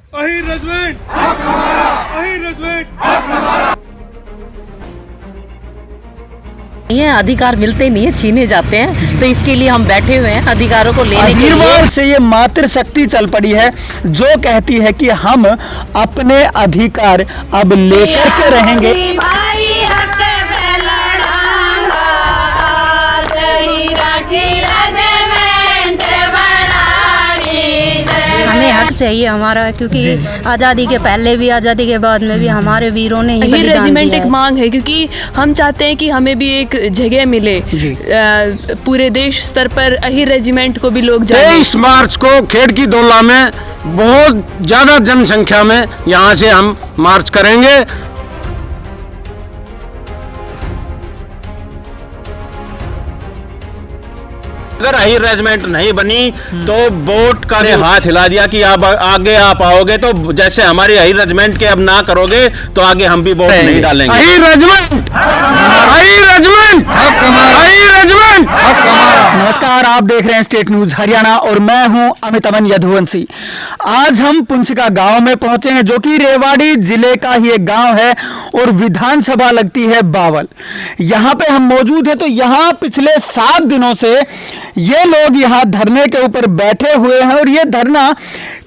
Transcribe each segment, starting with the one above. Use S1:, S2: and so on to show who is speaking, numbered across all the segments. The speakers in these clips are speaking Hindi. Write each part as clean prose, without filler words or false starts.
S1: अहीर रेजिमेंट हक हमारा, अहीर रेजिमेंट हक हमारा।
S2: ये अधिकार मिलते नहीं है, छीने जाते हैं, तो इसके लिए हम बैठे हुए हैं अधिकारों को लेने के लिए।
S3: से ये मातृशक्ति चल पड़ी है जो कहती है कि हम अपने अधिकार अब लेकर के रहेंगे।
S4: हमें हक चाहिए हमारा, क्योंकि आज़ादी के पहले भी आज़ादी के बाद में भी हमारे वीरों ने ही
S5: अहीर रेजिमेंट एक मांग है, क्योंकि हम चाहते हैं कि हमें भी एक जगह मिले पूरे देश स्तर पर। अहीर रेजिमेंट को भी लोग
S6: 23 मार्च को खेड़की दोला में बहुत ज़्यादा जनसंख्या में यहाँ से हम मार्च करेंगे। अगर अहीर रेजिमेंट नहीं बनी तो वोट का हाथ हिला दिया कि आप आगे आप आओगे, तो जैसे हमारी अहीर रेजिमेंट के अब ना करोगे तो आगे हम भी वोट नहीं डालेंगे। Ahir regiment, Ahir regiment, Ahir regiment.
S3: नमस्कार, आप देख रहे हैं स्टेट न्यूज हरियाणा और मैं हूं अमित अमन यदुवंशी। आज हम पुंसिका गांव में पहुंचे हैं जो कि रेवाड़ी जिले का ही एक गांव है और विधानसभा लगती है बावल। यहां पे हम मौजूद हैं तो यहां पिछले 7 दिनों से ये लोग यहाँ धरने के ऊपर बैठे हुए हैं और ये धरना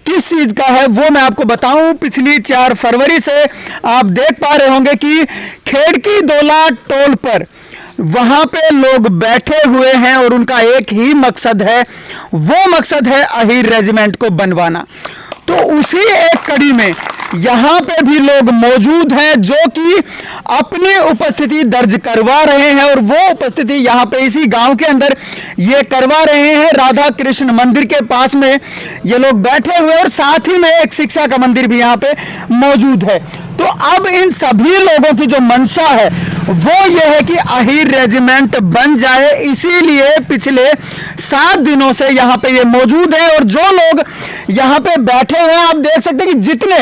S3: किस चीज का है वो मैं आपको बताऊं। पिछली 4 फरवरी से आप देख पा रहे होंगे कि खेड़की दोला टोल पर वहां पे लोग बैठे हुए हैं और उनका एक ही मकसद है, वो मकसद है अहीर रेजिमेंट को बनवाना। तो उसी एक कड़ी में यहाँ पे भी लोग मौजूद हैं जो कि अपनी उपस्थिति दर्ज करवा रहे हैं और वो उपस्थिति यहाँ पे इसी गांव के अंदर ये करवा रहे हैं। राधा कृष्ण मंदिर के पास में ये लोग बैठे हुए और साथ ही में एक शिक्षा का मंदिर भी यहाँ पे मौजूद है। तो अब इन सभी लोगों की जो मंशा है वो ये है कि अहीर रेजिमेंट बन जाए, इसीलिए पिछले 7 दिनों से यहाँ पे ये मौजूद है। और जो लोग यहाँ पे बैठे हुए हैं आप देख सकते हैं कि जितने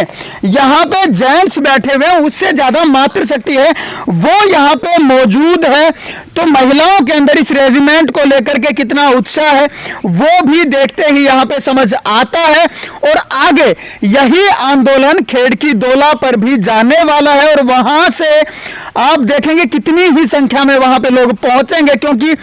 S3: यहाँ पे जेंट्स बैठे हुए हैं उससे ज्यादा मातृशक्ति है वो यहाँ पे मौजूद है। तो महिलाओं के अंदर इस रेजिमेंट को लेकर के कितना उत्साह है वो भी देखते ही यहाँ पे समझ आता है। और आगे यही आंदोलन खेड़की दोला पर भी जाने वाला है और वहां से आप देखेंगे कितनी ही संख्या में वहां पे लोग पहुंचेंगे, क्योंकि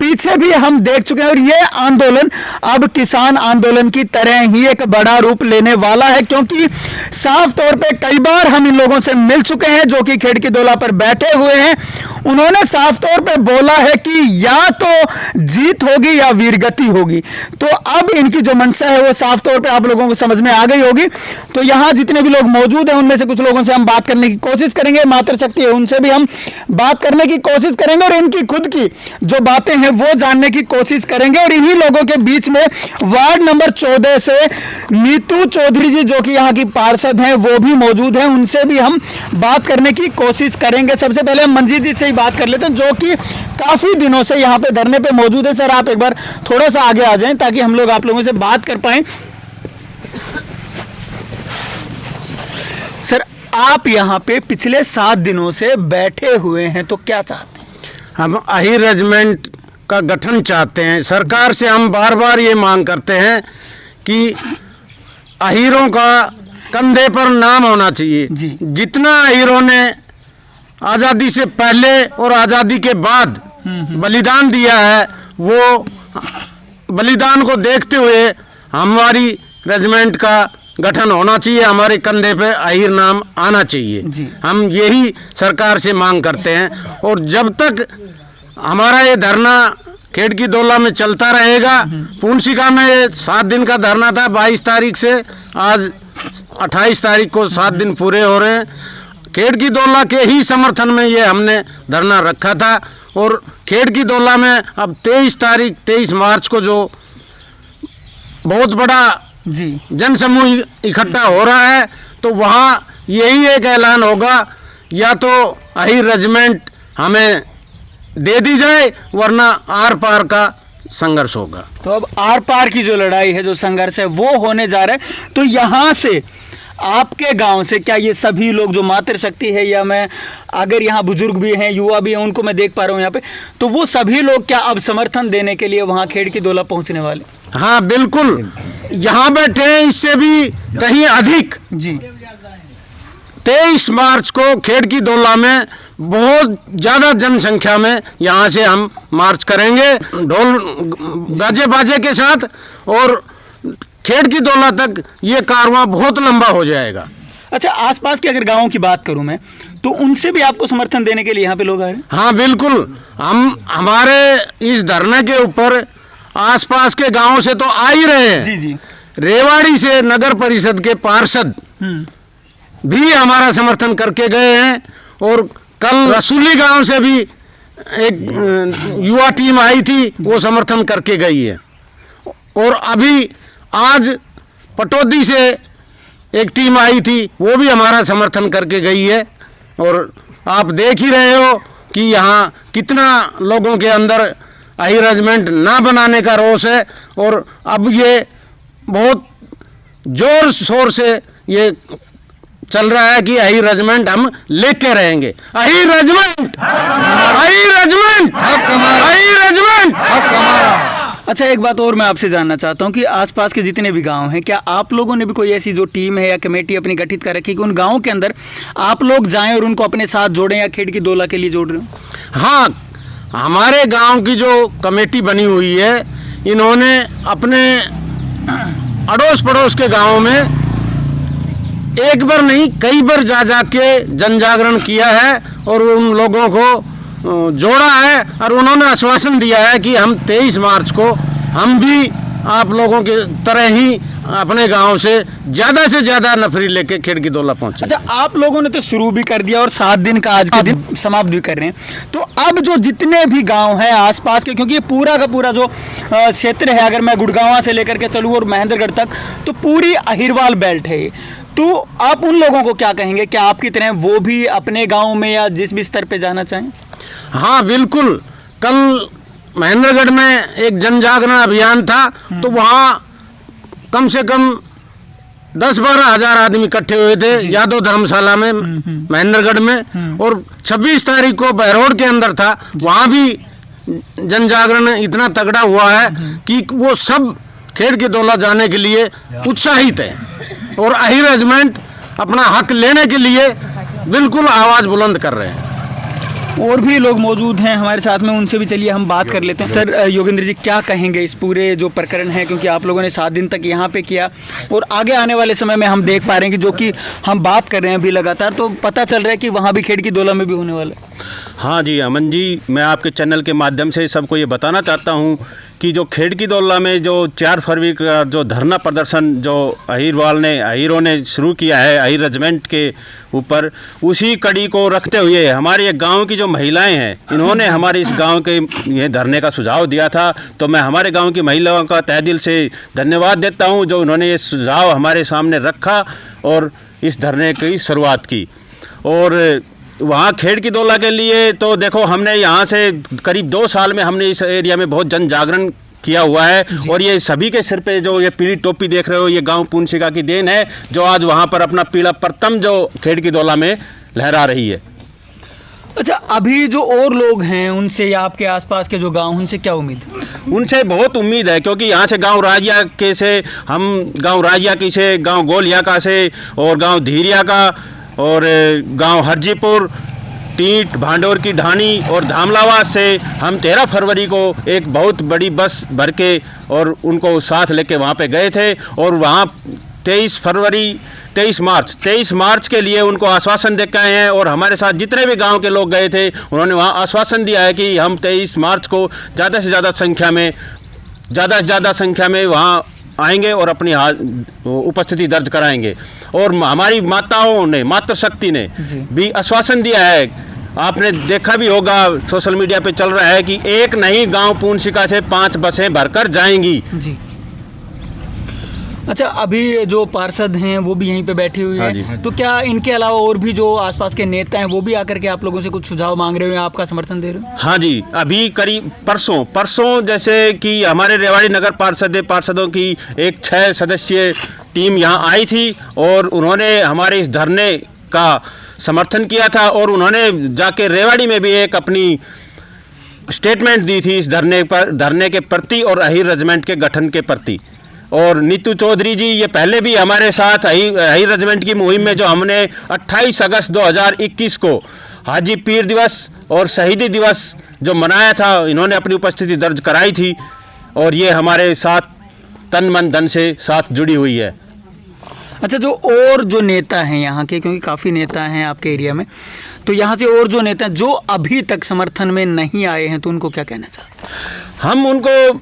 S3: पीछे भी हम देख चुके हैं और ये आंदोलन अब किसान आंदोलन की तरह ही एक बड़ा रूप लेने वाला है। क्योंकि साफ तौर पे कई बार हम इन लोगों से मिल चुके हैं जो कि खेड़की दोला पर बैठे हुए हैं। उन्होंने साफ तौर पे बोला है कि या तो जीत होगी या वीरगति होगी। तो अब इनकी जो मंशा है वो साफ तौर पे आप लोगों को समझ में आ गई होगी। तो यहाँ जितने भी लोग मौजूद हैं उनमें से कुछ लोगों से हम बात करने की कोशिश करेंगे, मातृशक्ति है उनसे भी हम बात करने की कोशिश करेंगे और इनकी खुद की जो बातें हैं वो जानने की कोशिश करेंगे। और इन्हीं लोगों के बीच में वार्ड नंबर 14 से नीतू चौधरी जी जो कि यहाँ की पार्षद हैं वो भी मौजूद हैं, उनसे भी हम बात करने की कोशिश करेंगे। सबसे पहले हम मंजीत जी से ही बात कर लेते हैं जो कि काफी दिनों से यहाँ पे धरने पे मौजूद है। सर, आप एक बार थोड़ा सा आगे आ जाएं ताकि हम लोग आप लोगों से बात कर पाएं। सर, आप यहाँ पे पिछले 7 दिनों से बैठे हुए हैं, तो क्या चाहते हैं?
S6: हम अहीर रेजिमेंट का गठन चाहते हैं। सरकार से हम बार बार ये मांग करते हैं कि अहीरों का कंधे पर नाम होना चाहिए। जितना अहीरों ने आज़ादी से पहले और आज़ादी के बाद बलिदान दिया है वो बलिदान को देखते हुए हमारी रेजिमेंट का गठन होना चाहिए, हमारे कंधे पे अहीर नाम आना चाहिए। हम यही सरकार से मांग करते हैं और जब तक हमारा ये धरना खेड़की दोला में चलता रहेगा। पुंसिका में 7 दिन का धरना था, 22 तारीख से आज 28 तारीख को 7 दिन पूरे हो रहे हैं। खेड़की दोला के ही समर्थन में ये हमने धरना रखा था और खेड़की दोला में अब 23 मार्च को जो बहुत बड़ा जनसमूह इकट्ठा हो रहा है तो वहाँ यही एक ऐलान होगा, या तो अहीर रेजिमेंट हमें दे दी जाए वरना आर पार का संघर्ष होगा।
S3: तो अब आर पार की जो लड़ाई है, जो संघर्ष है वो होने जा रहा है। तो यहाँ से आपके गांव से क्या ये सभी लोग जो मातृशक्ति है, या मैं अगर यहाँ बुजुर्ग भी हैं, युवा भी हैं, उनको मैं देख पा रहा हूँ यहाँ पे, तो वो सभी लोग क्या अब समर्थन देने के लिए वहाँ खेड़की दौला पहुँचने वाले?
S6: हाँ बिल्कुल, यहाँ बैठे हैं, इससे भी कहीं अधिक
S3: जी।
S6: 23 मार्च को खेड़की दौला में बहुत ज़्यादा जनसंख्या में यहाँ से हम मार्च करेंगे ढोल गाजे बाजे के साथ, और खेड़की दौला तक ये कारवां बहुत लंबा हो जाएगा।
S3: अच्छा, आसपास के अगर गाँव की बात करूँ मैं, तो उनसे भी आपको समर्थन देने के लिए यहाँ पे लोग आ रहे हैं?
S6: हाँ बिल्कुल, हम हमारे इस धरने के ऊपर आसपास के गांव से तो आ ही रहे हैं।
S3: जी जी।
S6: रेवाड़ी से नगर परिषद के पार्षद भी हमारा समर्थन करके गए हैं, और कल रसूली गांव से भी एक युवा टीम आई थी, वो समर्थन करके गई है, और अभी आज पटौदी से एक टीम आई थी, वो भी हमारा समर्थन करके गई है। और आप देख ही रहे हो कि यहाँ कितना लोगों के अंदर अही रेजिमेंट ना बनाने का रोष है, और अब ये बहुत जोर शोर से ये चल रहा है कि अही रेजिमेंट हम लेके रहेंगे। अही रेजिमेंट, अही रेजिमेंट, अही रेजिमेंट।
S3: अच्छा, एक बात और मैं आपसे जानना चाहता हूँ कि आसपास के जितने भी गांव हैं, क्या आप लोगों ने भी कोई ऐसी जो टीम है या कमेटी अपनी गठित कर रखी कि उन गांवों के अंदर आप लोग जाएं और उनको अपने साथ जोड़ें, या खेड़की दौला के लिए जोड़ रहे हो?
S6: हाँ, हमारे गांव की जो कमेटी बनी हुई है, इन्होंने अपने अड़ोस पड़ोस के गांव में एक बार नहीं कई बार जा के जन जागरण किया है, और उन लोगों को जोड़ा है, और उन्होंने आश्वासन दिया है कि हम 23 मार्च को हम भी आप लोगों के तरह ही अपने गांव से ज़्यादा नफरी लेके खेड़की दौला पहुंचे।
S3: अच्छा, आप लोगों ने तो शुरू भी कर दिया और 7 दिन का आज के दिन समाप्त भी कर रहे हैं, तो अब जो जितने भी गांव हैं आसपास के, क्योंकि ये पूरा का पूरा जो क्षेत्र है, अगर मैं गुड़गांवा से लेकर के चलूँ और महेंद्रगढ़ तक, तो पूरी अहिरवाल बेल्ट है, तो आप उन लोगों को क्या कहेंगे? क्या आपकी तरह वो भी अपने गाँव में या जिस भी स्तर पर जाना चाहें?
S6: हाँ बिल्कुल, कल महेंद्रगढ़ में एक जन जागरण अभियान था, तो वहाँ कम से कम 10-12 हज़ार आदमी इकट्ठे हुए थे यादव धर्मशाला में महेंद्रगढ़ में, और 26 तारीख को बहरोड के अंदर था, वहाँ भी जन जागरण इतना तगड़ा हुआ है कि वो सब खेड़की दौला जाने के लिए उत्साहित है, और अही रेजिमेंट अपना हक लेने के लिए बिल्कुल आवाज़ बुलंद कर रहे हैं।
S3: और भी लोग मौजूद हैं हमारे साथ में, उनसे भी चलिए हम बात कर लेते हैं। सर योगेंद्र जी, क्या कहेंगे इस पूरे जो प्रकरण है, क्योंकि आप लोगों ने 7 दिन तक यहाँ पे किया, और आगे आने वाले समय में हम देख पा रहे हैं कि जो कि हम बात कर रहे हैं अभी लगातार, तो पता चल रहा है कि वहाँ भी खेड़की दौला में भी होने वाला है।
S7: हाँ जी अमन जी, मैं आपके चैनल के माध्यम से सबको ये बताना चाहता हूँ कि जो खेड़की दौला में जो 4 फरवरी का जो धरना प्रदर्शन जो अहीरों ने शुरू किया है अही रेजिमेंट के ऊपर, उसी कड़ी को रखते हुए हमारे ये गांव की जो महिलाएं हैं, इन्होंने हमारे इस गांव के ये धरने का सुझाव दिया था, तो मैं हमारे गांव की महिलाओं का तहे दिल से धन्यवाद देता हूं जो उन्होंने ये सुझाव हमारे सामने रखा और इस धरने की शुरुआत की। और वहाँ खेड़की दौला के लिए तो देखो, हमने यहाँ से करीब 2 साल में हमने इस एरिया में बहुत जन जागरण किया हुआ है, और ये सभी के सिर पे जो ये पीली टोपी देख रहे हो, ये गांव पुंसिका की देन है, जो आज वहाँ पर अपना पीला परतम जो खेड़की दौला में लहरा रही है।
S3: अच्छा, अभी जो और लोग हैं उनसे, या आपके आसपास के जो गांव, उनसे क्या उम्मीद?
S7: उनसे बहुत उम्मीद है, क्योंकि यहाँ से गांव राजिया के से हम गांव राजिया की से, गांव गोलिया का से, और गांव धीरिया का, और गांव हरजीपुर, टीट, भांडोर की ढाणी और धामलावास से हम 13 फरवरी को एक बहुत बड़ी बस भर के और उनको साथ लेके वहाँ पे गए थे, और वहाँ 23 मार्च के लिए उनको आश्वासन दे के आए हैं। और हमारे साथ जितने भी गांव के लोग गए थे, उन्होंने वहाँ आश्वासन दिया है कि हम 23 मार्च को ज़्यादा से ज़्यादा संख्या में वहाँ आएंगे और अपनी उपस्थिति दर्ज कराएंगे। और हमारी माताओं ने, मातृशक्ति ने भी आश्वासन दिया है, आपने देखा भी होगा सोशल मीडिया पे चल रहा है कि एक नहीं गांव पुंसिका से 5 बसें भरकर जाएंगी जी।
S3: अच्छा, अभी जो पार्षद हैं वो भी यहीं पे बैठी हुई हैं, तो क्या इनके अलावा और भी जो आसपास के नेता हैं वो भी आकर के आप लोगों से कुछ सुझाव मांग रहे हो या आपका समर्थन दे रहे हो?
S7: हाँ जी, अभी करीब परसों जैसे कि हमारे रेवाड़ी नगर पार्षदों की एक 6 सदस्यीय टीम यहाँ आई थी और उन्होंने हमारे इस धरने का समर्थन किया था और उन्होंने जाके रेवाड़ी में भी एक अपनी स्टेटमेंट दी थी इस धरने के प्रति और अहीर रेजिमेंट के गठन के प्रति। और नीतू चौधरी जी ये पहले भी हमारे साथ अहीर रेजिमेंट की मुहिम में जो हमने 28 अगस्त 2021 को हाजी पीर दिवस और शहीदी दिवस जो मनाया था, इन्होंने अपनी उपस्थिति दर्ज कराई थी और ये हमारे साथ तन मन धन से साथ जुड़ी हुई है।
S3: अच्छा, जो नेता हैं यहाँ के, क्योंकि काफ़ी नेता हैं आपके एरिया में, तो यहाँ से और जो नेता जो अभी तक समर्थन में नहीं आए हैं, तो उनको क्या कहना चाहते हैं?
S7: हम उनको,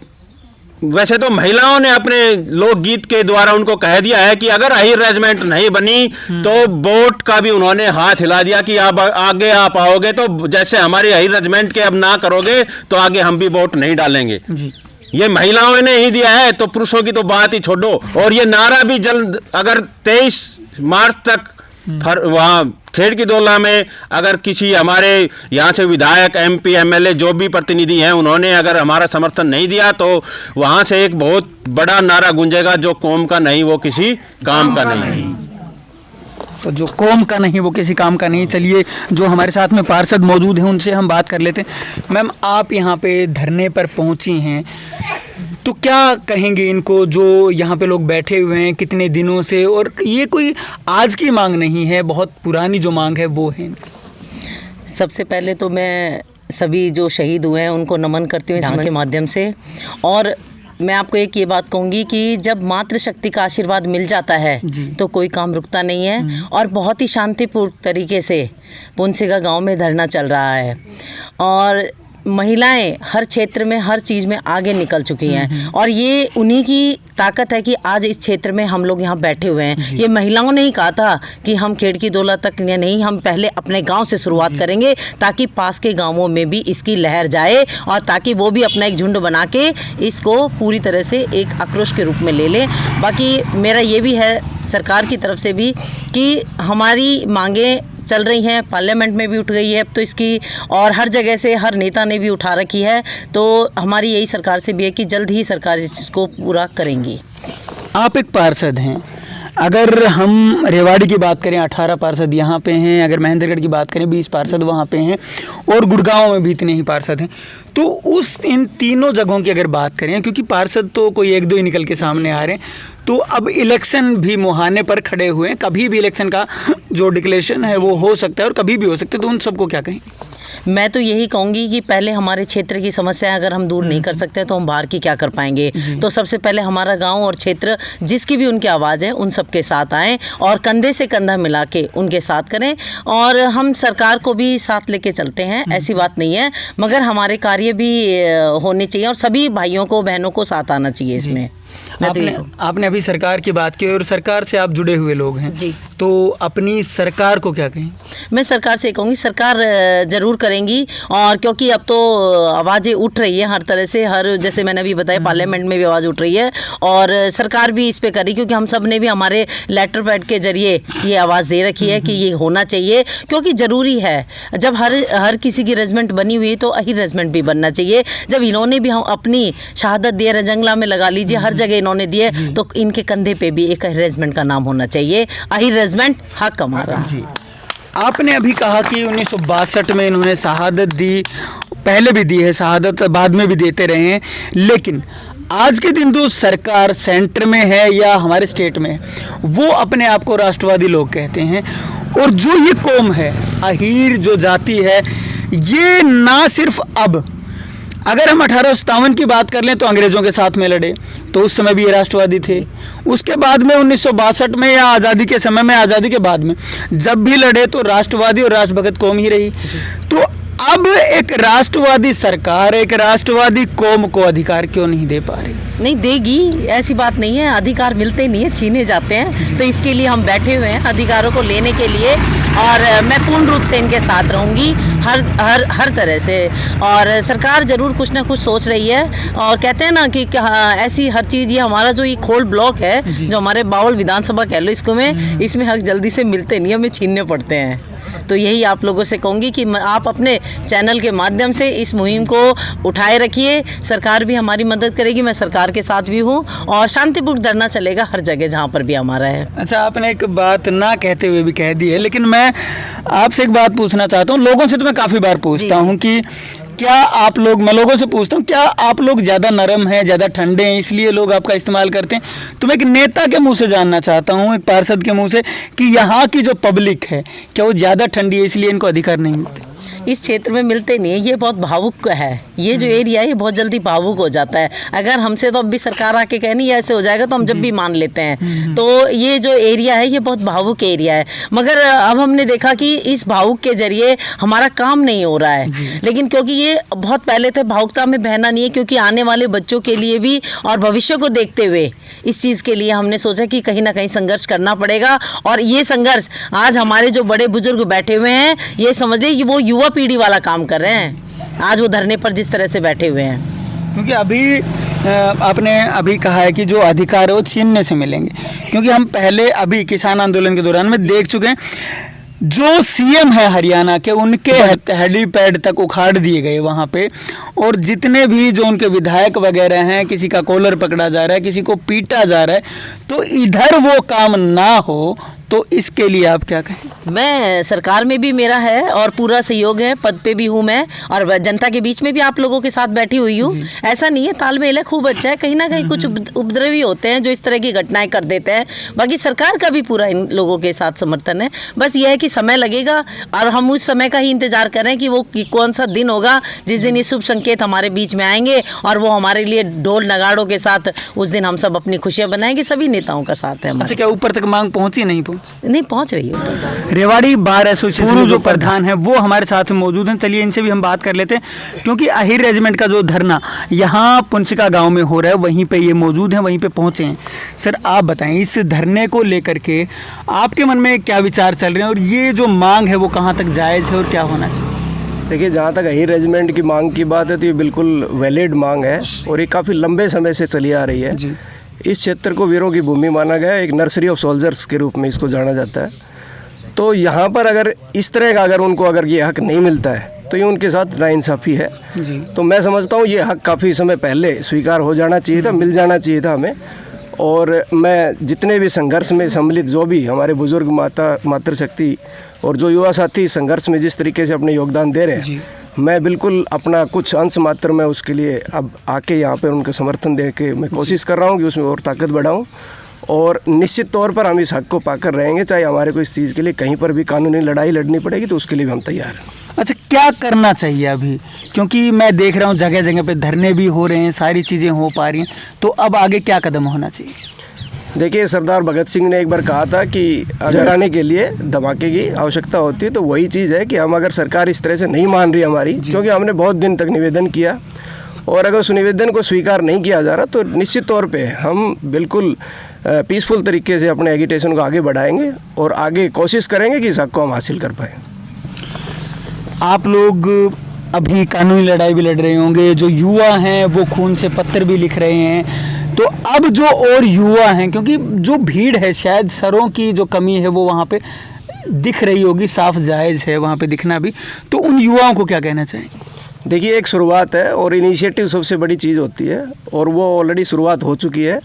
S7: वैसे तो महिलाओं ने अपने लोकगीत के द्वारा उनको कह दिया है कि अगर अहीर रेजिमेंट नहीं बनी तो वोट का भी उन्होंने हाथ हिला दिया कि आप आगे आप आओगे तो जैसे हमारी अहीर रेजिमेंट के अब ना करोगे तो आगे हम भी वोट नहीं डालेंगे जी। ये महिलाओं ने ही दिया है, तो पुरुषों की तो बात ही छोड़ो। और ये नारा भी जल्द, अगर 23 मार्च तक वहाँ खेड़ की दोला में अगर किसी हमारे यहाँ से विधायक, MP, MLA जो भी प्रतिनिधि हैं, उन्होंने अगर हमारा समर्थन नहीं दिया तो वहाँ से एक बहुत बड़ा नारा गूंजेगा, जो कौम का नहीं वो किसी काम का नहीं।
S3: तो जो कौम का नहीं वो किसी काम का नहीं। चलिए, जो हमारे साथ में पार्षद मौजूद हैं उनसे हम बात कर लेते हैं। मैम, आप यहाँ पे धरने पर पहुँची हैं, तो क्या कहेंगे इनको जो यहाँ पे लोग बैठे हुए हैं कितने दिनों से, और ये कोई आज की मांग नहीं है, बहुत पुरानी जो मांग है वो है?
S2: सबसे पहले तो मैं सभी जो शहीद हुए हैं उनको नमन करती हूँ इस के माध्यम से। और मैं आपको एक ये बात कहूँगी कि जब मातृशक्ति का आशीर्वाद मिल जाता है तो कोई काम रुकता नहीं है। और बहुत ही शांतिपूर्ण तरीके से पुंसिका गांव में धरना चल रहा है और महिलाएं हर क्षेत्र में हर चीज़ में आगे निकल चुकी हैं और ये उन्हीं की ताकत है कि आज इस क्षेत्र में हम लोग यहाँ बैठे हुए हैं। ये महिलाओं ने ही कहा था कि हम खेड़ की दोला तक नहीं, हम पहले अपने गांव से शुरुआत करेंगे ताकि पास के गांवों में भी इसकी लहर जाए और ताकि वो भी अपना एक झुंड बना के इसको पूरी तरह से एक आक्रोश के रूप में ले लें। बाकी मेरा ये भी है सरकार की तरफ से भी कि हमारी मांगें चल रही हैं, पार्लियामेंट में भी उठ गई है अब तो इसकी, और हर जगह से हर नेता ने भी उठा रखी है। तो हमारी यही सरकार से भी है कि जल्द ही सरकार इसको पूरा करेंगी।
S3: आप एक पार्षद हैं, अगर हम रेवाड़ी की बात करें 18 पार्षद यहाँ पे हैं, अगर महेंद्रगढ़ की बात करें 20 पार्षद वहाँ पे हैं और गुड़गांव में भी इतने ही पार्षद हैं, तो इन तीनों जगहों की अगर बात करें, क्योंकि पार्षद तो कोई एक दो ही निकल के सामने आ रहे हैं, तो अब इलेक्शन भी मुहाने पर खड़े हुए हैं, कभी भी इलेक्शन का जो डिक्लेरेशन है वो हो सकता है और कभी भी हो सकता है, तो उन सबको क्या कहेंगे?
S2: मैं तो यही कहूँगी कि पहले हमारे क्षेत्र की समस्या अगर हम दूर नहीं कर सकते तो हम बाहर की क्या कर पाएंगे। तो सबसे पहले हमारा गांव और क्षेत्र जिसकी भी उनकी आवाज़ है उन सब के साथ आएँ और कंधे से कंधा मिला के उनके साथ करें। और हम सरकार को भी साथ लेके चलते हैं, ऐसी बात नहीं है, मगर हमारे कार्य भी होने चाहिए और सभी भाइयों को बहनों को साथ आना चाहिए इसमें।
S3: आपने अभी सरकार की बात की और सरकार से आप जुड़े हुए लोग हैं
S2: जी,
S3: तो अपनी सरकार को क्या कहें?
S2: मैं सरकार से कहूँगी सरकार ज़रूर करेंगी, और क्योंकि अब तो आवाज़ें उठ रही है हर तरह से, हर जैसे मैंने अभी बताया पार्लियामेंट में भी आवाज़ उठ रही है और सरकार भी इस पे कर रही, क्योंकि हम सब ने भी हमारे लेटर पैड के जरिए ये आवाज़ दे रखी है कि ये होना चाहिए, क्योंकि ज़रूरी है। जब हर किसी की रेजिमेंट बनी हुई है तो अहीर रेजिमेंट भी बनना चाहिए। जब इन्होंने भी हम अपनी शहादत दी है, जंगला में लगा लीजिए, हर जगह इन्होंने दिए, तो इनके कंधे पे भी एक अहीर रेजिमेंट का नाम होना चाहिए। अहीर रेजिमेंट हक हमारा।
S3: आपने अभी कहा कि 1962 में इन्होंने शहादत दी, पहले भी दी है शहादत, बाद में भी देते रहे हैं, लेकिन आज के दिन जो सरकार सेंटर में है या हमारे स्टेट में है, वो अपने आप को राष्ट्रवादी लोग कहते हैं। और जो ये कौम है, अहीर जो जाति है, ये ना सिर्फ अब, अगर हम 1857 की बात कर लें तो अंग्रेज़ों के साथ में लड़े, तो उस समय भी ये राष्ट्रवादी थे। उसके बाद में 1962 में या आज़ादी के समय में, आज़ादी के बाद में जब भी लड़े तो राष्ट्रवादी और राष्ट्रभगत कौम ही रही। तो अब एक राष्ट्रवादी सरकार एक राष्ट्रवादी कौम को अधिकार क्यों नहीं दे पा रही?
S2: नहीं देगी, ऐसी बात नहीं है, अधिकार मिलते नहीं है, छीने जाते हैं। तो इसके लिए हम बैठे हुए हैं अधिकारों को लेने के लिए, और मैं पूर्ण रूप से इनके साथ रहूँगी हर तरह से। और सरकार ज़रूर कुछ ना कुछ सोच रही है, और कहते हैं ना कि ऐसी हर चीज़, ये हमारा जो ये खोल ब्लॉक है, जो हमारे बावल विधानसभा कह लो इसको में, इसमें हक जल्दी से मिलते नहीं, हमें छीनने पड़ते हैं। तो यही आप लोगों से कहूँगी कि आप अपने चैनल के माध्यम से इस मुहिम को उठाए रखिए। सरकार भी हमारी मदद करेगी, मैं सरकार के साथ भी हूँ और शांतिपूर्ण धरना चलेगा हर जगह जहाँ पर भी हमारा है।
S3: अच्छा, आपने एक बात ना कहते हुए भी कह दी है, लेकिन मैं आपसे एक बात पूछना चाहता हूँ। लोगों से तो मैं काफ़ी बार पूछता हूँ कि क्या आप लोग, मैं लोगों से पूछता हूँ, क्या आप लोग ज़्यादा नरम हैं, ज़्यादा ठंडे हैं, इसलिए लोग आपका इस्तेमाल करते हैं? तो मैं एक नेता के मुंह से जानना चाहता हूँ, एक पार्षद के मुंह से, कि यहाँ की जो पब्लिक है क्या वो ज़्यादा ठंडी है इसलिए इनको अधिकार नहीं मिलते?
S2: इस क्षेत्र में मिलते नहीं है, ये बहुत भावुक है। ये जो एरिया है ये बहुत जल्दी भावुक हो जाता है। अगर हमसे तो अब भी सरकार आके कहनी ऐसे हो जाएगा तो हम जब भी मान लेते हैं। तो ये जो एरिया है ये बहुत भावुक एरिया है, मगर अब हमने देखा कि इस भावुक के जरिए हमारा काम नहीं हो रहा है। लेकिन क्योंकि ये बहुत पहले थे, भावुकता में बहना नहीं है, क्योंकि आने वाले बच्चों के लिए भी और भविष्य को देखते हुए इस चीज़ के लिए हमने सोचा कि कहीं ना कहीं संघर्ष करना पड़ेगा। और ये संघर्ष आज हमारे जो बड़े बुजुर्ग बैठे हुए हैं, ये समझ लें कि वो युवा पीढ़ी वाला काम कर रहे हैं आज वो धरने पर जिस तरह से बैठे हुए हैं।
S3: क्योंकि अभी आपने अभी कहा है कि जो अधिकार है वो छीनने से मिलेंगे, क्योंकि हम पहले अभी किसान आंदोलन के दौरान में देख चुके हैं, जो सीएम है हरियाणा के, उनके हेलीपैड तक उखाड़ दिए गए वहाँ पे, और जितने भी जो उनके विधायक वगैरह हैं, किसी का कॉलर पकड़ा जा रहा है, किसी को पीटा जा रहा है। तो इधर वो काम ना हो तो इसके लिए आप क्या कहें?
S2: मैं सरकार में भी मेरा है और पूरा सहयोग है, पद पे भी हूँ मैं, और जनता के बीच में भी आप लोगों के साथ बैठी हुई हूँ। ऐसा नहीं है, तालमेल है, खूब अच्छा है। कहीं ना कहीं कुछ उपद्रवी होते हैं जो इस तरह की घटनाएं कर देते हैं, बाकी सरकार का भी पूरा इन लोगों के साथ समर्थन है। बस यह है कि समय लगेगा और हम उस समय का ही इंतजार कर रहे हैं कि वो कौन सा दिन होगा जिस दिन ये शुभ संकेत हमारे बीच में आएंगे और वो हमारे लिए ढोल नगाड़ों के साथ उस दिन हम सब अपनी खुशियाँ बनाएंगे। सभी नेताओं का साथ है।
S3: अच्छा, क्या ऊपर तक मांग पहुँची?
S2: नहीं पहुंच रही है।
S3: रेवाड़ी बार एसोसिएशन जो प्रधान है वो हमारे साथ मौजूद हैं। चलिए इनसे भी हम बात कर लेते हैं, क्योंकि अहिर रेजिमेंट का जो धरना यहाँ पुंसिका गांव में हो रहा है, वहीं पे ये मौजूद हैं, वहीं पे पहुँचे हैं। सर, आप बताएं, इस धरने को लेकर के आपके मन में क्या विचार चल रहे हैं और ये जो मांग है वो कहाँ तक जायज़ है और क्या होना चाहिए?
S8: देखिए, जहाँ तक अहिर रेजिमेंट की मांग की बात है तो ये बिल्कुल वैलिड मांग है और ये काफ़ी लंबे समय से चली आ रही है जी। इस क्षेत्र को वीरों की भूमि माना गया है, एक नर्सरी ऑफ सोल्जर्स के रूप में इसको जाना जाता है। तो यहाँ पर अगर इस तरह का उनको अगर ये हक नहीं मिलता है तो ये उनके साथ नाइंसाफ़ी है जी। तो मैं समझता हूँ ये हक काफ़ी समय पहले स्वीकार हो जाना चाहिए था, मिल जाना चाहिए था हमें। और मैं जितने भी संघर्ष में सम्मिलित जो भी हमारे बुजुर्ग मातृशक्ति और जो युवा साथी संघर्ष में जिस तरीके से अपने योगदान दे रहे हैं, मैं बिल्कुल अपना कुछ अंश मात्र में उसके लिए अब आके यहाँ पर उनका समर्थन दे के मैं कोशिश कर रहा हूँ कि उसमें और ताकत बढ़ाऊँ। और निश्चित तौर पर हम इस हक को पाकर रहेंगे, चाहे हमारे को इस चीज़ के लिए कहीं पर भी कानूनी लड़ाई लड़नी पड़ेगी तो उसके लिए भी हम तैयार हैं।
S3: अच्छा, क्या करना चाहिए अभी? क्योंकि मैं देख रहा हूँ जगह जगह पे धरने भी हो रहे हैं, सारी चीज़ें हो पा रही हैं, तो अब आगे क्या कदम होना चाहिए?
S8: देखिए, सरदार भगत सिंह ने एक बार कहा था कि जगाने के लिए धमाके की आवश्यकता होती है। तो वही चीज़ है कि हम अगर सरकार इस तरह से नहीं मान रही हमारी, क्योंकि हमने बहुत दिन तक निवेदन किया और अगर उस निवेदन को स्वीकार नहीं किया जा रहा तो निश्चित तौर पे हम बिल्कुल पीसफुल तरीके से अपने एगिटेशन को आगे बढ़ाएंगे और आगे कोशिश करेंगे कि इस हक को हम हासिल कर पाएँ।
S3: आप लोग अभी कानूनी लड़ाई भी लड़ रहे होंगे, जो युवा हैं वो खून से पत्र भी लिख रहे हैं, तो अब जो और युवा हैं, क्योंकि जो भीड़ है शायद सरों की जो कमी है वो वहाँ पे दिख रही होगी, साफ जायज़ है वहाँ पे दिखना भी, तो उन युवाओं को क्या कहना चाहेंगे?
S8: देखिए, एक शुरुआत है और इनिशिएटिव सबसे बड़ी चीज़ होती है और वो ऑलरेडी शुरुआत हो चुकी है।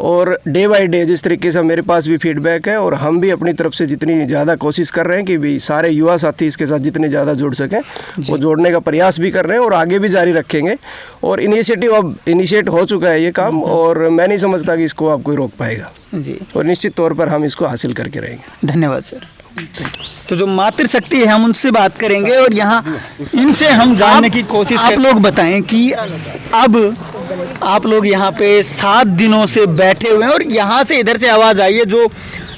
S8: और डे बाय डे जिस तरीके से मेरे पास भी फीडबैक है और हम भी अपनी तरफ से जितनी ज़्यादा कोशिश कर रहे हैं कि भी सारे युवा साथी इसके साथ जितने ज़्यादा जुड़ सकें, वो जोड़ने का प्रयास भी कर रहे हैं और आगे भी जारी रखेंगे। और इनिशिएटिव अब इनिशिएट हो चुका है ये काम और मैं नहीं समझता कि इसको अब कोई रोक पाएगा जी। और निश्चित तौर पर हम इसको हासिल करके रहेंगे।
S3: धन्यवाद सर। तो जो मातृशक्ति है हम उनसे बात करेंगे और यहाँ इनसे हम जानने की कोशिश करेंगे। आप लोग बताएं कि अब आप लोग यहाँ पे 7 दिनों से बैठे हुए हैं और यहाँ से इधर से आवाज़ आई है, जो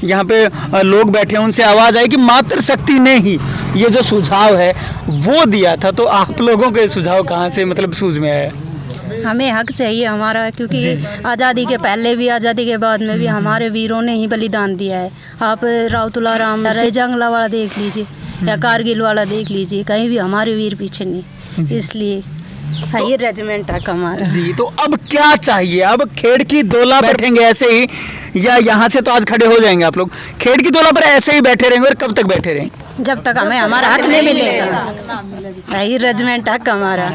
S3: यहाँ पे लोग बैठे हैं उनसे आवाज़ आई कि मातृशक्ति ने ही ये जो सुझाव है वो दिया था। तो आप लोगों के सुझाव कहाँ से मतलब सूझ में आया?
S4: हमें हक चाहिए हमारा, क्योंकि आज़ादी के पहले भी आज़ादी के बाद में भी हमारे वीरों ने ही बलिदान दिया है। आप राउतुला राम जंगला वाला देख लीजिए या कारगिल वाला देख लीजिए, कहीं भी हमारे वीर पीछे नहीं। इसलिए अहिर रेजिमेंट है हमारा
S3: जी। तो अब क्या चाहिए? अब खेड़ की दोला बैठेंगे ऐसे ही या यहाँ से तो आज खड़े हो जाएंगे आप लोग? खेड़ की दोला पर ऐसे ही बैठे रहेंगे और कब तक बैठे रहेंगे?
S4: जब तक हमें हमारा हक नहीं मिलेगा अहीर रेजिमेंट हक हमारा।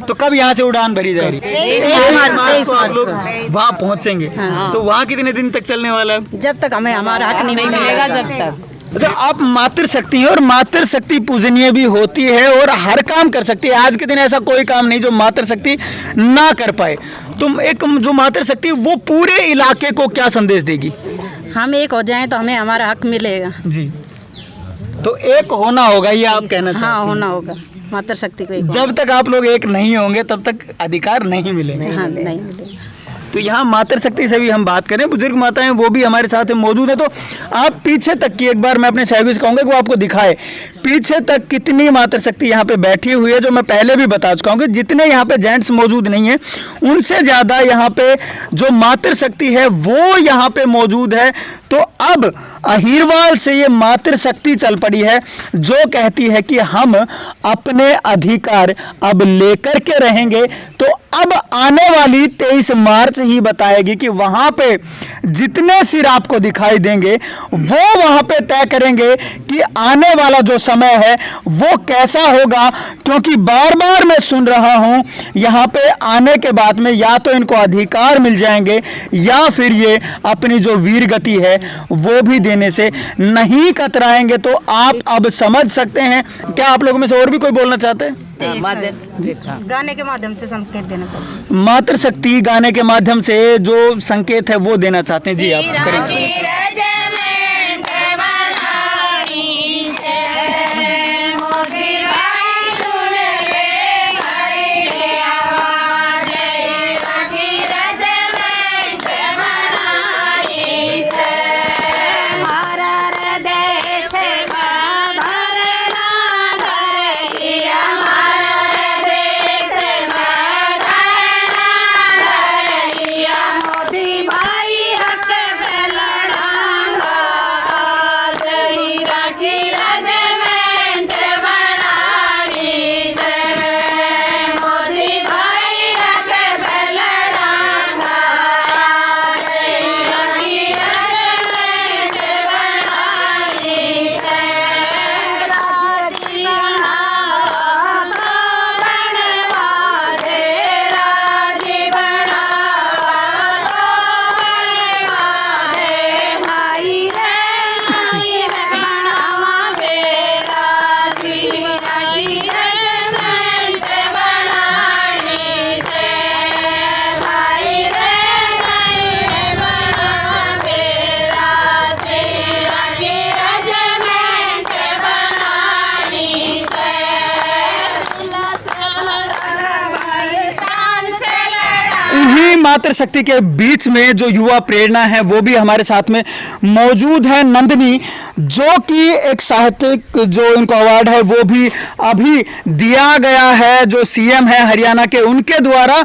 S3: तो कब यहाँ से उड़ान भरी जा रही है?
S4: 23
S3: तो आप
S4: मार्च
S3: लोग
S4: को।
S3: वहाँ पहुँचेंगे, तो वहाँ कितने दिन तक चलने वाला है?
S4: जब तक हमें हमारा हक नहीं मिलेगा जब तक।
S3: अच्छा, आप मातृशक्ति हैं और मातृशक्ति पूजनीय भी होती है और हर काम कर सकती है। आज के दिन ऐसा कोई काम नहीं जो मातृशक्ति ना कर पाए। तुम एक जो मातृशक्ति वो पूरे इलाके को क्या संदेश देगी?
S4: हम एक हो जाएं तो हमें हमारा हक मिलेगा।
S3: जी, तो एक होना होगा, ये आप कहना चाहते हैं?
S4: हाँ, होना होगा मातृशक्ति को।
S3: जब तक आप लोग एक नहीं होंगे तब तक अधिकार नहीं मिलेंगे।
S4: हाँ, नहीं मिलेगा।
S3: तो यहाँ मातृशक्ति से भी हम बात करें, बुजुर्ग माताएं वो भी हमारे साथ मौजूद है। तो आप पीछे तक की एक बार मैं अपने सहयोगी से कहूँगा कि वो आपको दिखाए पीछे तक कितनी मातृशक्ति यहाँ पे बैठी हुई है, जो मैं पहले भी बता चुका हूँ कि जितने यहाँ पे जेंट्स मौजूद नहीं है उनसे ज़्यादा यहाँ पे जो मातृशक्ति है वो यहाँ पे मौजूद है। तो अब अहीरवाल से ये मातृशक्ति चल पड़ी है जो कहती है कि हम अपने अधिकार अब लेकर के रहेंगे। तो अब आने वाली 23 मार्च ही बताएगी कि वहाँ पे जितने सिर आपको दिखाई देंगे वो वहाँ पे तय करेंगे कि आने वाला जो समय है वो कैसा होगा। क्योंकि बार बार मैं सुन रहा हूँ यहाँ पे आने के बाद में या तो इनको अधिकार मिल जाएंगे या फिर ये अपनी जो वीर गति है वो भी देने से नहीं कतराएंगे। तो आप अब समझ सकते हैं। क्या आप लोगों में से और भी कोई बोलना चाहते हैं?
S4: गाने के माध्यम से संकेत देना चाहते हैं।
S3: मातृशक्ति गाने के माध्यम से जो संकेत है वो देना चाहते हैं। जी, आप करेंगे। मातृशक्ति के बीच में जो युवा प्रेरणा है वो भी हमारे साथ में मौजूद है। नंदिनी, जो कि एक साहित्यिक जो इनको अवार्ड है वो भी अभी दिया गया है, जो सीएम है हरियाणा के उनके द्वारा,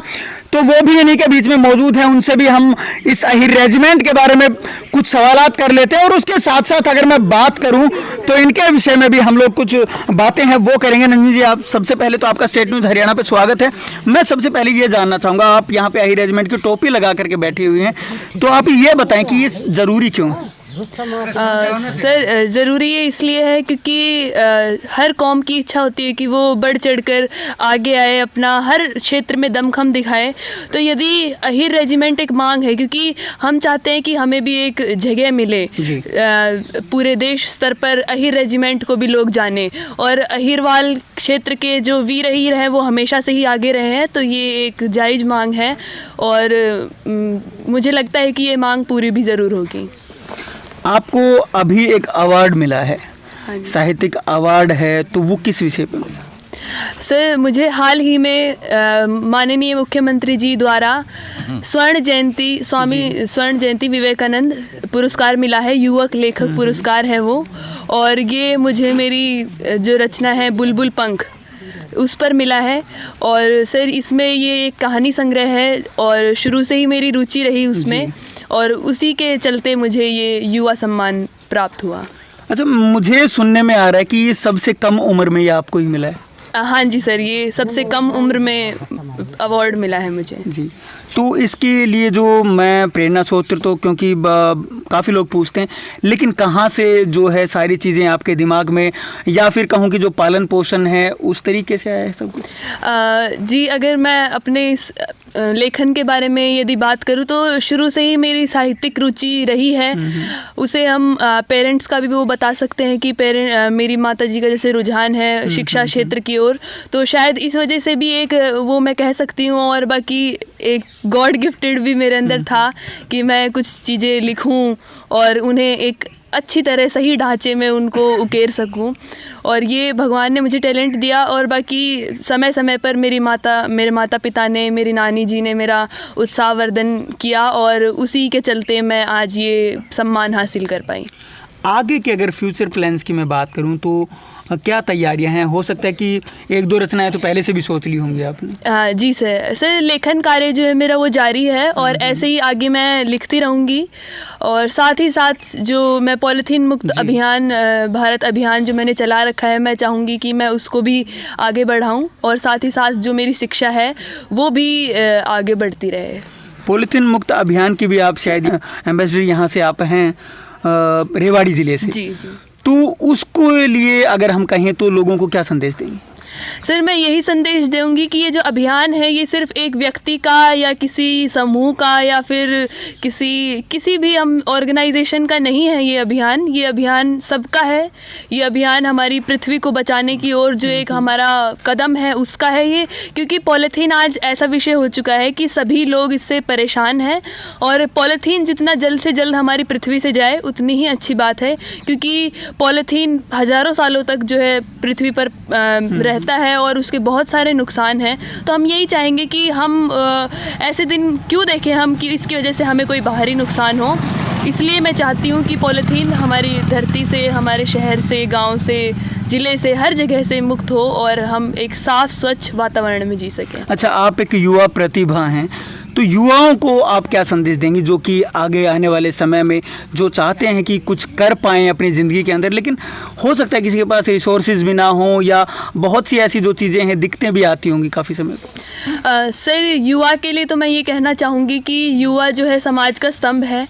S3: तो वो भी इन्हीं के बीच में मौजूद है। उनसे भी हम इस अहीर रेजिमेंट के बारे में कुछ सवालात कर लेते हैं और उसके साथ साथ अगर मैं बात करूं तो इनके विषय में भी हम लोग कुछ बातें हैं वो करेंगे। नंदिनी जी, आप सबसे पहले तो आपका स्टेट न्यूज़ हरियाणा पे स्वागत है। मैं सबसे पहले ये जानना चाहूँगा, आप यहाँ पे अहीर रेजिमेंट की टोपी लगा करके बैठी हुई हैं, तो आप ये बताएं कि ये ज़रूरी क्यों है?
S5: सर, ज़रूरी ये इसलिए है क्योंकि हर कौम की इच्छा होती है कि वो बढ़ चढ़कर आगे आए, अपना हर क्षेत्र में दमखम दिखाए। तो यदि अहीर रेजिमेंट एक मांग है, क्योंकि हम चाहते हैं कि हमें भी एक जगह मिले, पूरे देश स्तर पर अहीर रेजिमेंट को भी लोग जाने, और अहीरवाल क्षेत्र के जो वीर अहीर हैं वो हमेशा से ही आगे रहे हैं। तो ये एक जायज़ मांग है और मुझे लगता है कि ये मांग पूरी भी ज़रूर होगी।
S3: आपको अभी एक अवार्ड मिला है, साहित्यिक अवार्ड है, तो वो किस विषय पे मिला?
S5: सर, मुझे हाल ही में माननीय मुख्यमंत्री जी द्वारा स्वर्ण जयंती विवेकानंद पुरस्कार मिला है। युवक लेखक पुरस्कार है वो, और ये मुझे मेरी जो रचना है बुलबुल पंख उस पर मिला है। और सर, इसमें ये एक कहानी संग्रह है और शुरू से ही मेरी रुचि रही उसमें, और उसी के चलते मुझे ये युवा सम्मान प्राप्त हुआ।
S3: अच्छा, मुझे सुनने में आ रहा है कि ये सबसे कम उम्र में ये आपको ही मिला है?
S5: हाँ जी सर, ये सबसे कम उम्र में अवार्ड मिला है मुझे।
S3: जी, तो इसके लिए जो मैं प्रेरणा स्रोत, तो क्योंकि काफ़ी लोग पूछते हैं, लेकिन कहाँ से जो है सारी चीज़ें आपके दिमाग में, या फिर कहूँ कि जो पालन पोषण है उस तरीके से आया है सब कुछ?
S5: जी, अगर मैं अपने इस लेखन के बारे में यदि बात करूँ तो शुरू से ही मेरी साहित्यिक रुचि रही है। उसे हम पेरेंट्स का भी वो बता सकते हैं कि मेरी माताजी का जैसे रुझान है शिक्षा क्षेत्र की ओर, तो शायद इस वजह से भी एक वो मैं कह सकती हूँ। और बाकी एक गॉड गिफ्टेड भी मेरे अंदर था कि मैं कुछ चीज़ें लिखूँ और उन्हें एक अच्छी तरह सही ढांचे में उनको उकेर सकूं, और ये भगवान ने मुझे टैलेंट दिया। और बाकी समय समय पर मेरे माता पिता ने, मेरी नानी जी ने मेरा उत्साहवर्धन किया, और उसी के चलते मैं आज ये सम्मान हासिल कर पाई।
S3: आगे के अगर फ्यूचर प्लान्स की मैं बात करूं तो क्या तैयारियां हैं? हो सकता है कि 1-2 रचनाएं तो पहले से भी सोच ली होंगी आपने।
S5: जी सर, लेखन कार्य जो है मेरा वो जारी है, और ऐसे ही आगे मैं लिखती रहूँगी। और साथ ही साथ जो मैं पॉलीथीन मुक्त अभियान, भारत अभियान जो मैंने चला रखा है, मैं चाहूँगी कि मैं उसको भी आगे बढ़ाऊँ, और साथ ही साथ जो मेरी शिक्षा है वो भी आगे बढ़ती रहे।
S3: पॉलीथीन मुक्त अभियान की भी आप शायद एम्बेसडर यहाँ से आप हैं रेवाड़ी ज़िले से।
S5: जी जी।
S3: तो उसको लिए अगर हम कहें तो लोगों को क्या संदेश देंगे?
S5: सर, मैं यही संदेश दूंगी कि ये जो अभियान है ये सिर्फ एक व्यक्ति का या किसी समूह का या फिर किसी भी हम ऑर्गेनाइजेशन का नहीं है। ये अभियान सबका है। ये अभियान हमारी पृथ्वी को बचाने की ओर जो एक हमारा कदम है उसका है ये, क्योंकि पॉलीथीन आज ऐसा विषय हो चुका है कि सभी लोग इससे परेशान हैं, और पॉलीथीन जितना जल्द से जल्द हमारी पृथ्वी से जाए उतनी ही अच्छी बात है, क्योंकि पॉलीथीन हज़ारों सालों तक जो है पृथ्वी पर रहता है और उसके बहुत सारे नुकसान हैं। तो हम यही चाहेंगे कि हम ऐसे दिन क्यों देखें हम कि इसकी वजह से हमें कोई बाहरी नुकसान हो। इसलिए मैं चाहती हूँ कि पॉलीथीन हमारी धरती से, हमारे शहर से, गांव से, ज़िले से, हर जगह से मुक्त हो और हम एक साफ़ स्वच्छ वातावरण में जी सकें।
S3: अच्छा, आप एक युवा प्रतिभा हैं, तो युवाओं को आप क्या संदेश देंगी जो कि आगे आने वाले समय में जो चाहते हैं कि कुछ कर पाएँ अपनी ज़िंदगी के अंदर, लेकिन हो सकता है किसी के पास रिसोर्सेज भी ना हो, या बहुत सी ऐसी जो चीज़ें हैं दिक्कतें भी आती होंगी काफ़ी समय पर?
S5: सर, युवा के लिए तो मैं ये कहना चाहूँगी कि युवा जो है समाज का स्तंभ है।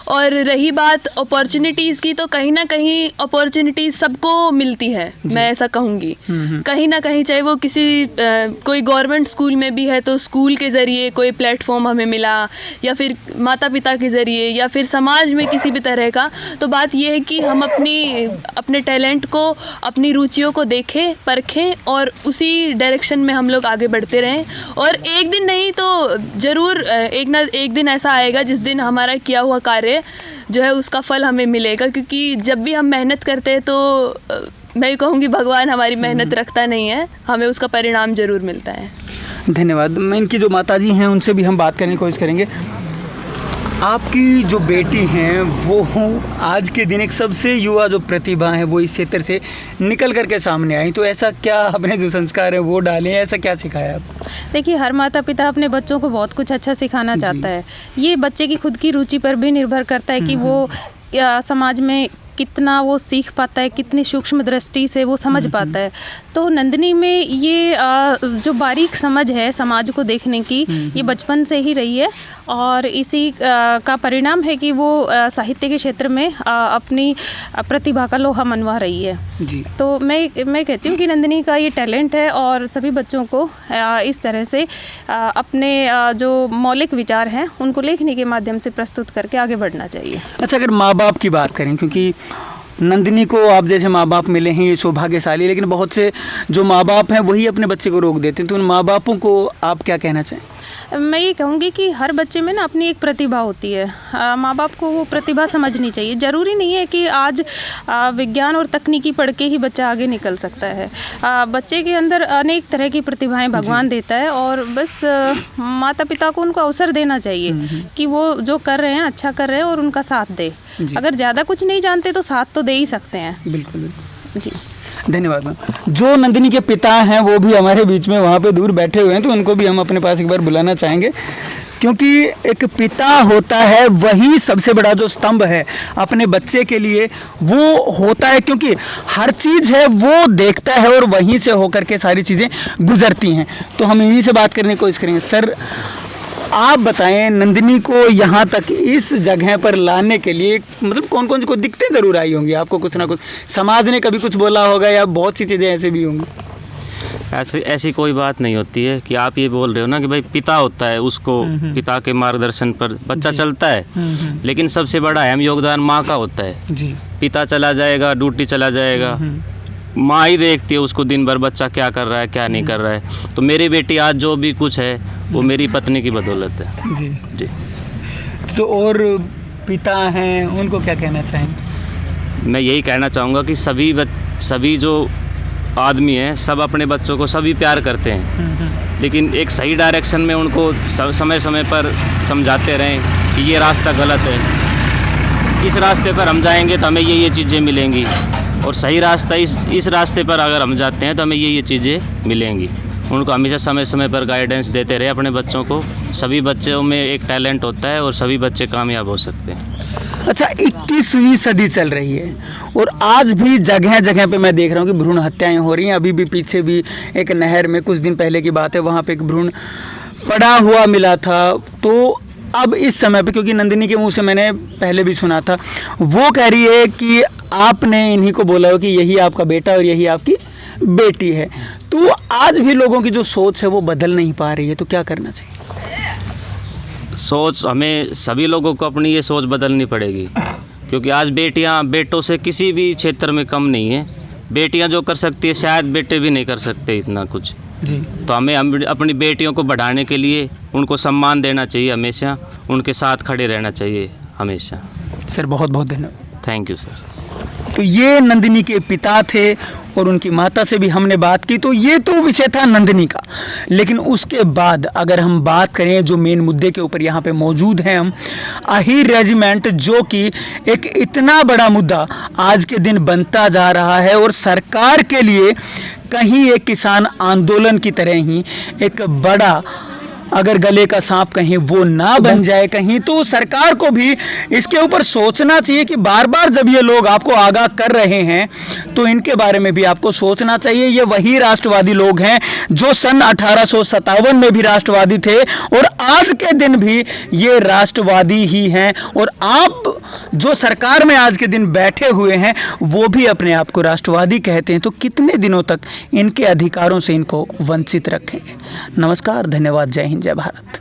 S5: और रही बात अपॉर्चुनिटीज़ की, तो कहीं ना कहीं अपॉर्चुनिटीज़ सबको मिलती है, मैं ऐसा कहूँगी। कहीं ना कहीं, चाहे वो कोई गवर्नमेंट स्कूल में भी है तो स्कूल के ज़रिए कोई प्लेटफॉर्म हमें मिला, या फिर माता पिता के ज़रिए, या फिर समाज में किसी भी तरह का। तो बात यह है कि हम अपने टैलेंट को, अपनी रुचियों को देखें, परखें, और उसी डायरेक्शन में हम लोग आगे बढ़ते रहें। और एक दिन नहीं तो ज़रूर एक दिन ऐसा आएगा जिस दिन हमारा किया हुआ कार्य जो है उसका फल हमें मिलेगा, क्योंकि जब भी हम मेहनत करते हैं तो मैं कहूँगी भगवान हमारी मेहनत रखता नहीं है, हमें उसका परिणाम जरूर मिलता है।
S3: धन्यवाद। मैं इनकी जो माताजी हैं उनसे भी हम बात करने की कोशिश करेंगे। आपकी जो बेटी हैं वो आज के दिन एक सबसे युवा जो प्रतिभा है वो इस क्षेत्र से निकल करके सामने आई, तो ऐसा क्या अपने जो संस्कार है वो डालें, ऐसा क्या सिखाया आप?
S4: देखिए, हर माता पिता अपने बच्चों को बहुत कुछ अच्छा सिखाना चाहता है। ये बच्चे की खुद की रुचि पर भी निर्भर करता है कि वो समाज में कितना वो सीख पाता है, कितनी सूक्ष्म दृष्टि से वो समझ पाता है। तो नंदिनी में ये जो बारीक समझ है समाज को देखने की, ये बचपन से ही रही है, और इसी का परिणाम है कि वो साहित्य के क्षेत्र में अपनी प्रतिभा का लोहा मनवा रही है जी। तो मैं कहती हूँ कि नंदिनी का ये टैलेंट है, और सभी बच्चों को इस तरह से अपने जो मौलिक विचार हैं उनको लेखनी के माध्यम से प्रस्तुत करके आगे बढ़ना चाहिए।
S3: अच्छा, अगर माँ बाप की बात करें, क्योंकि नंदिनी को आप जैसे माँ बाप मिले हैं ये सौभाग्यशाली, लेकिन बहुत से जो माँ बाप हैं वही अपने बच्चे को रोक देते हैं, तो उन माँ बापों को आप क्या कहना चाहें?
S4: मैं ये कहूँगी कि हर बच्चे में ना अपनी एक प्रतिभा होती है। माँ बाप को वो प्रतिभा समझनी चाहिए। ज़रूरी नहीं है कि आज विज्ञान और तकनीकी पढ़ के ही बच्चा आगे निकल सकता है। बच्चे के अंदर अनेक तरह की प्रतिभाएं भगवान देता है, और बस माता पिता को उनको अवसर देना चाहिए कि वो जो कर रहे हैं अच्छा कर रहे हैं और उनका साथ दे। अगर ज़्यादा कुछ नहीं जानते तो साथ तो दे ही सकते हैं।
S3: बिल्कुल
S4: जी,
S3: धन्यवाद मैम। जो नंदिनी के पिता हैं वो भी हमारे बीच में वहाँ पे दूर बैठे हुए हैं, तो उनको भी हम अपने पास एक बार बुलाना चाहेंगे। क्योंकि एक पिता होता है वही सबसे बड़ा जो स्तंभ है अपने बच्चे के लिए वो होता है, क्योंकि हर चीज़ है वो देखता है और वहीं से होकर के सारी चीज़ें गुजरती हैं। तो हम इन्हीं से बात करने की कोशिश करेंगे। सर आप बताएं, नंदिनी को यहाँ तक इस जगह पर लाने के लिए मतलब कौन कौन सी कोई दिक्कतें ज़रूर आई होंगी आपको, कुछ ना कुछ समाज ने कभी कुछ बोला होगा या बहुत सी चीज़ें ऐसे भी होंगी?
S9: ऐसी कोई बात नहीं होती है कि आप ये बोल रहे हो ना कि भाई पिता होता है, उसको पिता के मार्गदर्शन पर बच्चा चलता है, लेकिन सबसे बड़ा अहम योगदान माँ का होता है
S3: जी।
S9: पिता चला जाएगा, ड्यूटी चला जाएगा, माँ ही देखती है उसको दिन भर बच्चा क्या कर रहा है क्या नहीं कर रहा है। तो मेरी बेटी आज जो भी कुछ है वो मेरी पत्नी की बदौलत है
S3: जी
S9: जी।
S3: तो और पिता हैं उनको क्या कहना चाहेंगे?
S9: मैं यही कहना चाहूँगा कि सभी जो आदमी हैं सब अपने बच्चों को सभी प्यार करते हैं, लेकिन एक सही डायरेक्शन में उनको समय समय पर समझाते रहें कि ये रास्ता गलत है, इस रास्ते पर हम जाएंगे तो हमें ये चीज़ें मिलेंगी, और सही रास्ता इस रास्ते पर अगर हम जाते हैं तो हमें ये चीज़ें मिलेंगी। उनको हमेशा समय समय पर गाइडेंस देते रहे अपने बच्चों को। सभी बच्चों में एक टैलेंट होता है और सभी बच्चे कामयाब हो सकते हैं।
S3: अच्छा, 21वीं सदी चल रही है और आज भी जगह जगह पे मैं देख रहा हूँ कि भ्रूण हत्याएं हो रही हैं। अभी भी पीछे भी एक नहर में कुछ दिन पहले की बात है, वहाँ पे एक भ्रूण पड़ा हुआ मिला था। तो अब इस समय पे, क्योंकि नंदिनी के मुंह से मैंने पहले भी सुना था, वो कह रही है कि आपने इन्हीं को बोला हो कि यही आपका बेटा और यही आपकी बेटी है। तो आज भी लोगों की जो सोच है वो बदल नहीं पा रही है, तो क्या करना चाहिए?
S9: सोच हमें सभी लोगों को अपनी ये सोच बदलनी पड़ेगी, क्योंकि आज बेटियां बेटों से किसी भी क्षेत्र में कम नहीं है। बेटियां जो कर सकती है शायद बेटे भी नहीं कर सकते इतना कुछ
S3: जी।
S9: तो हमें अपनी बेटियों को बढ़ाने के लिए उनको सम्मान देना चाहिए, हमेशा उनके साथ खड़े रहना चाहिए हमेशा।
S3: सर बहुत बहुत धन्यवाद।
S9: Thank you sir.
S3: तो ये नंदिनी के पिता थे और उनकी माता से भी हमने बात की। तो ये तो विषय था नंदिनी का, लेकिन उसके बाद अगर हम बात करें जो मेन मुद्दे के ऊपर यहाँ पे मौजूद हैं हम, अहीर रेजिमेंट, जो कि एक इतना बड़ा मुद्दा आज के दिन बनता जा रहा है और सरकार के लिए कहीं एक किसान आंदोलन की तरह ही एक बड़ा अगर गले का सांप कहीं वो ना बन जाए कहीं, तो सरकार को भी इसके ऊपर सोचना चाहिए कि बार बार जब ये लोग आपको आगाह कर रहे हैं तो इनके बारे में भी आपको सोचना चाहिए। ये वही राष्ट्रवादी लोग हैं जो सन 1857 में भी राष्ट्रवादी थे और आज के दिन भी ये राष्ट्रवादी ही हैं, और आप जो सरकार में आज के दिन बैठे हुए हैं वो भी अपने आप को राष्ट्रवादी कहते हैं। तो कितने दिनों तक इनके अधिकारों से इनको वंचित रखेंगे? नमस्कार, धन्यवाद, जय हिंद, जय भारत।